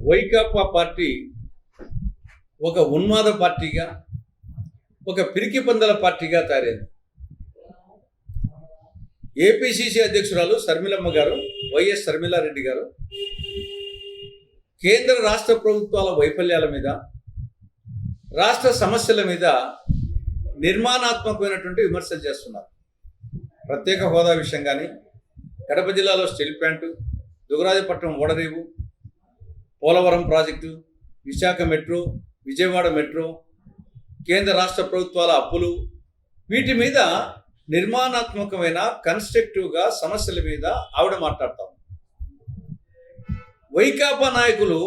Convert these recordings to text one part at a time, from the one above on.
Vaikapa party ఒక ఉన్మాద పార్టీగా, ఒక పిరికి పందల పార్టీగా తయారైంది. ఏపీసీసీ అధ్యక్షురాలు షర్మిలమ్మ గారు, వైఎస్ షర్మిలారెడ్డి గారు కేంద్ర రాష్ట్ర ప్రభుత్వాల వైఫల్యాల మీద, రాష్ట్ర సమస్యల మీద నిర్మాణాత్మకమైనటువంటి విమర్శలు చేస్తున్నారు. ప్రత్యేక హోదా విషయం కానీ, కడప జిల్లాలో స్టీల్ ప్లాంటు, దుగరాజపట్నం ఓడరేవు, Polavaram project, Visakha metro, Vijayawada metro, కేంద్ర రాష్ట్ర ప్రభుత్వాల అప్పులు, వీటి మీద నిర్మాణాత్మకమైన కన్స్ట్రక్టివ్గా సమస్యల మీద ఆవిడ మాట్లాడతాం. వైకాపా నాయకులు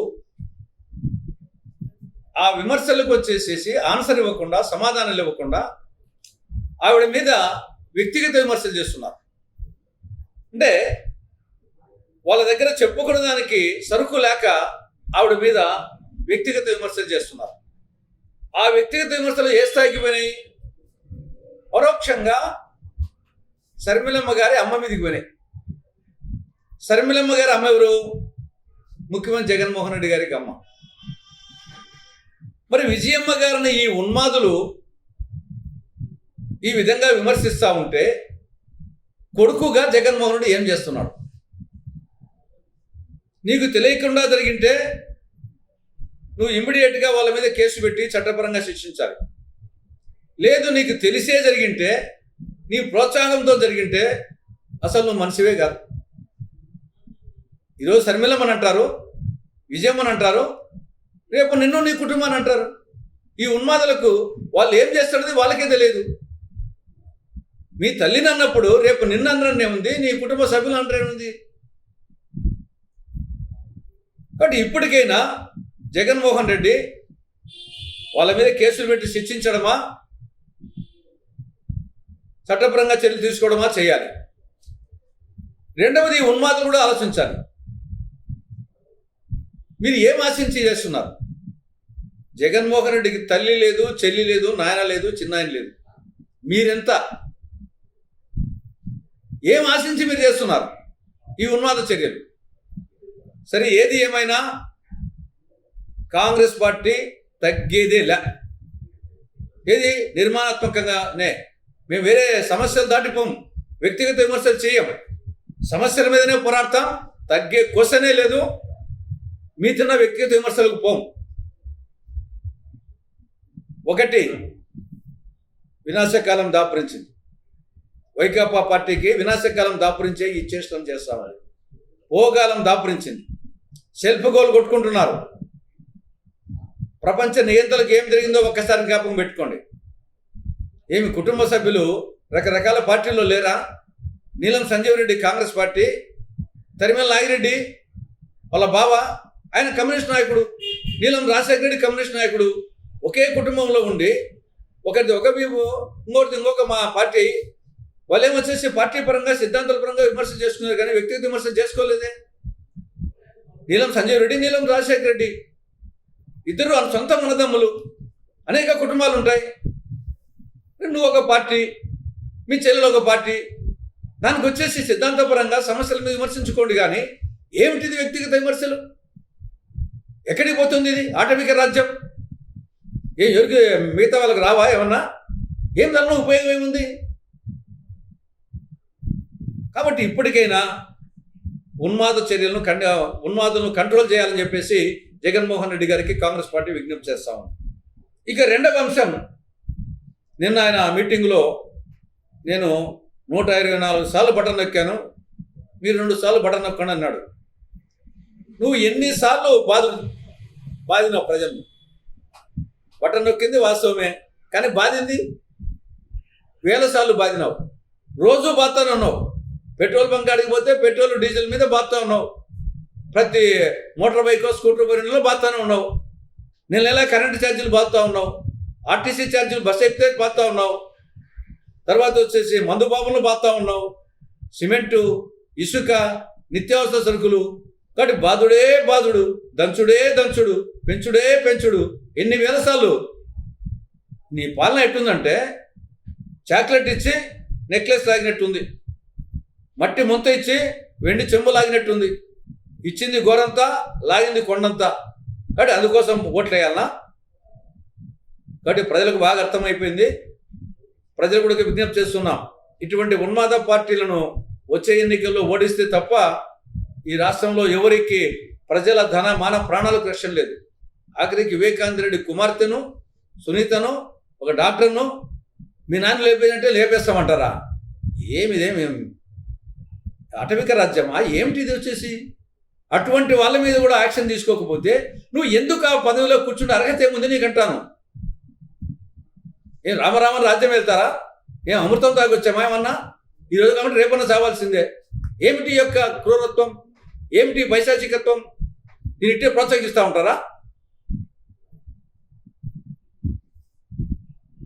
ఆ విమర్శలకు వచ్చేసేసి ఆన్సర్ ఇవ్వకుండా, సమాధానాలు ఇవ్వకుండా ఆవిడ మీద వ్యక్తిగత విమర్శలు చేస్తున్నారు. అంటే వాళ్ళ దగ్గర చెప్పుకోవడానికి సరుకు లేక ఆవిడ మీద వ్యక్తిగత విమర్శలు చేస్తున్నారు. ఆ వ్యక్తిగత విమర్శలు ఏ స్థాయికి పోయినాయి? పరోక్షంగా షర్మిలమ్మ గారి అమ్మ మీదకి పోయినాయి. షర్మిలమ్మ గారి అమ్మ ఎవరు? ముఖ్యమంత్రి జగన్మోహన్ రెడ్డి గారికి అమ్మ. మరి విజయమ్మ గారిని ఈ ఉన్మాదులు ఈ విధంగా విమర్శిస్తూ ఉంటే కొడుకుగా జగన్మోహన్ రెడ్డి ఏం చేస్తున్నాడు? నీకు తెలియకుండా జరిగింటే నువ్వు ఇమ్మీడియట్గా వాళ్ళ మీద కేసు పెట్టి చట్టపరంగా శిక్షించాలి. లేదు, నీకు తెలిసే జరిగింటే, నీ ప్రోత్సాహంతో జరిగింటే అసలు నువ్వు మనిషివే కాదు. ఈరోజు షర్మిలమ్మని అంటారు, విజయమ్మని అంటారు, రేపు నిన్ను నీ కుటుంబాన్ని అంటారు. ఈ ఉన్మాదులకు వాళ్ళు ఏం చేస్తున్నది వాళ్ళకే తెలియదు. మీ తల్లిని అన్నప్పుడు రేపు నిన్ను అనరనే ఉంది, నీ కుటుంబ సభ్యులు అనరనే ఉంది. కాబట్టి ఇప్పటికైనా జగన్మోహన్ రెడ్డి వాళ్ళ మీద కేసులు పెట్టి శిక్షించడమా, చట్టపరంగా చర్యలు తీసుకోవడమా చేయాలి. రెండవది, ఉన్మాదులు కూడా ఆలోచించాలి. మీరు ఏం ఆశించి చేస్తున్నారు? జగన్మోహన్ రెడ్డికి తల్లి లేదు, చెల్లి లేదు, నాయన లేదు, చిన్నాయన లేదు. మీరెంత? ఏం ఆశించి మీరు చేస్తున్నారు ఈ ఉన్మాద చర్యలు? సరే, ఏది ఏమైనా కాంగ్రెస్ పార్టీ తగ్గేదేలా. ఏది నిర్మాణాత్మకంగానే మేము వేరే సమస్యలు దాటిపోం, వ్యక్తిగత విమర్శలు చేయం, సమస్యల మీదనే పోరాడతాం. తగ్గే క్వశ్చనే లేదు. మీ తిన్న వ్యక్తిగత విమర్శలకు పోం. ఒకటి, వినాశకాలం దాపురించింది. వైకాపా పార్టీకి వినాశకాలం దాపురించే ఈ చేష్టం చేస్తామని ఓగాలం దాపురించింది. సెల్ఫ్ గోల్ కొట్టుకుంటున్నారు. ప్రపంచ నియంత్రణలకు ఏం జరిగిందో ఒక్కసారి జ్ఞాపకం పెట్టుకోండి. ఏమి కుటుంబ సభ్యులు రకరకాల పార్టీల్లో లేరా? నీలం సంజీవ్ రెడ్డి కాంగ్రెస్ పార్టీ, తరిమల నాగిరెడ్డి వాళ్ళ బావ ఆయన కమ్యూనిస్ట్ నాయకుడు, నీలం రాజశేఖర రెడ్డి కమ్యూనిస్ట్ నాయకుడు. ఒకే కుటుంబంలో ఉండి ఒకరిది ఒక వీపు, ఇంకొకటి ఇంకొక మా పార్టీ. వాళ్ళు ఏమొచ్చేసి పార్టీ పరంగా, సిద్ధాంతాల పరంగా విమర్శలు చేసుకున్నారు, కానీ వ్యక్తిగత విమర్శలు చేసుకోలేదే. నీలం సంజీవ్ రెడ్డి, నీలం రాజశేఖర రెడ్డి ఇద్దరు సొంత అన్నదమ్ములు. అనేక కుటుంబాలు ఉంటాయి. నువ్వు ఒక పార్టీ, మీ చెల్లెలు ఒక పార్టీ. దానికి వచ్చేసి సిద్ధాంతపరంగా సమస్యల మీద విమర్శించుకోండి, కానీ ఏమిటిది వ్యక్తిగత విమర్శలు? ఎక్కడికి పోతుంది ఇది? ఆటవిక రాజ్యం. ఎవరికి మిగతా వాళ్ళకి రావా ఏమన్నా? ఏం దానిలో ఉపయోగం ఏముంది? కాబట్టి ఇప్పటికైనా ఉన్మాదులను కంట్రోల్ చేయాలని చెప్పేసి జగన్మోహన్ రెడ్డి గారికి కాంగ్రెస్ పార్టీ విజ్ఞప్తి చేస్తాము. ఇక రెండవ అంశం, నిన్న ఆయన మీటింగ్లో నేను 124 సార్లు బటన్ నొక్కాను, మీరు 2 సార్లు బటన్ నొక్కండి అన్నాడు. నువ్వు ఎన్నిసార్లు బాధినావు ప్రజలను? బటన్ నొక్కింది వాస్తవమే, కానీ బాధింది వేల సార్లు బాధినావు. రోజు బాధతానే ఉన్నావు. పెట్రోల్ బంక్ కాడికి పోతే పెట్రోల్ డీజిల్ మీద బాధతా ఉన్నావు. ప్రతి మోటార్ బైక్, స్కూటర్ బైక్లో బాధతానే ఉన్నావు. నెల కరెంటు ఛార్జీలు బాధతా ఉన్నావు. ఆర్టీసీ ఛార్జీలు, బస్సు ఎక్కితే బాధతా ఉన్నావు. తర్వాత వచ్చేసి మందు బాబులను బాధతా ఉన్నావు. సిమెంటు, ఇసుక, నిత్యావసర సరుకులు. కాబట్టి బాధుడే బాధుడు, దంచుడే దంచుడు, పెంచుడే పెంచుడు. ఎన్ని వేల సార్లు నీ పాలన ఎట్టుందంటే చాక్లెట్ ఇచ్చి నెక్లెస్ లాగినట్టుంది, మట్టి ముంత ఇచ్చి వెండి చెంబు లాగినట్టుంది. ఇచ్చింది గోరంతా, లాగింది కొండంతా. కాబట్టి అందుకోసం ఓట్లు వేయాలనా? కాబట్టి ప్రజలకు బాగా అర్థమైపోయింది. ప్రజలు కూడా విజ్ఞప్తి చేస్తున్నాం, ఇటువంటి ఉన్మాద పార్టీలను వచ్చే ఎన్నికల్లో ఓడిస్తే తప్ప ఈ రాష్ట్రంలో ఎవరికి ప్రజల ధన మాన ప్రాణాలకు రక్షణ లేదు. ఆఖరికి వివేకానంద రెడ్డి కుమార్తెను, సునీతను, ఒక డాక్టర్ను మీ నాన్న లేపేదంటే లేపేస్తామంటారా? ఇదేమి అటవిక రాజ్యమా ఏమిటి ఇది వచ్చేసి? అటువంటి వాళ్ళ మీద కూడా యాక్షన్ తీసుకోకపోతే నువ్వు ఎందుకు ఆ పదవిలో కూర్చుంటే అర్హత ఏముంది నీకంటాను. ఏం రామరామని రాజ్యం వెళ్తారా? ఏం అమృతం తాగొచ్చామా ఏమన్నా? ఈరోజు కాబట్టి రేపన్నా చావాల్సిందే. ఏమిటి యొక్క క్రూరత్వం, ఏమిటి పైశాచికత్వం? దీన్ని ఇట్టే ప్రోత్సహిస్తూ ఉంటారా?